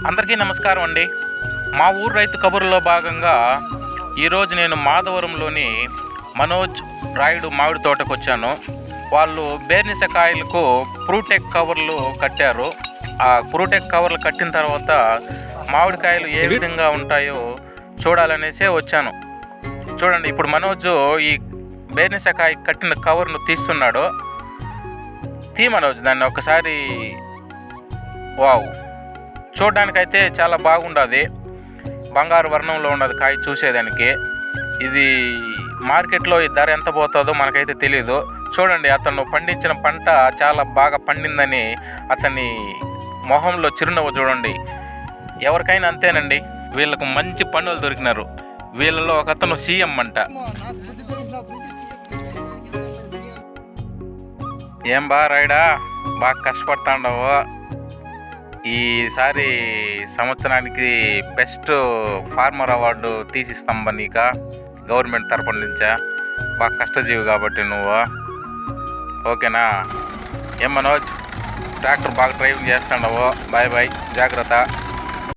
అందరికీ నమస్కారం అండి. మా ఊరు రైతు కబుర్లో భాగంగా ఈరోజు నేను మాధవరంలోని మనోజ్ రాయుడు మామిడి తోటకు వచ్చాను. వాళ్ళు బేర్నిసకాయలకు ఫ్రూటెక్ కవర్లు కట్టారు. ఆ ఫ్రూటెక్ కవర్లు కట్టిన తర్వాత మామిడికాయలు ఏ విధంగా ఉంటాయో చూడాలనేసే వచ్చాను. చూడండి, ఇప్పుడు మనోజ్ ఈ బేర్నిసకాయ కట్టిన కవర్ను తీస్తున్నాడు. మనోజ్ దాన్ని ఒకసారి. వావ్, చూడడానికైతే చాలా బాగుండదు. బంగారు వర్ణంలో ఉన్నది కాయ చూసేదానికి. ఇది మార్కెట్లో ఈ ధర ఎంత పోతుందో మనకైతే తెలియదు. చూడండి, అతను పండించిన పంట చాలా బాగా పండిందని అతని మొహంలో చిరునవ్వు చూడండి. ఎవరికైనా అంతేనండి, వీళ్ళకు మంచి పనులు దొరికినారు. వీళ్ళలో ఒక అతను సీఎం అంట. ఏం బా రాయుడా, బాగా కష్టపడుతుండవు. ఈసారి సంవత్సరానికి బెస్ట్ ఫార్మర్ అవార్డు తీసిస్తాం నీక గవర్నమెంట్ తరపున నుంచా. బాగా కష్టజీవి కాబట్టి నువ్వు. ఓకేనా? ఏం మనోజ్, ట్రాక్టర్ బాగా డ్రైవింగ్ చేస్తుండవు. బాయ్ బాయ్, జాగ్రత్త.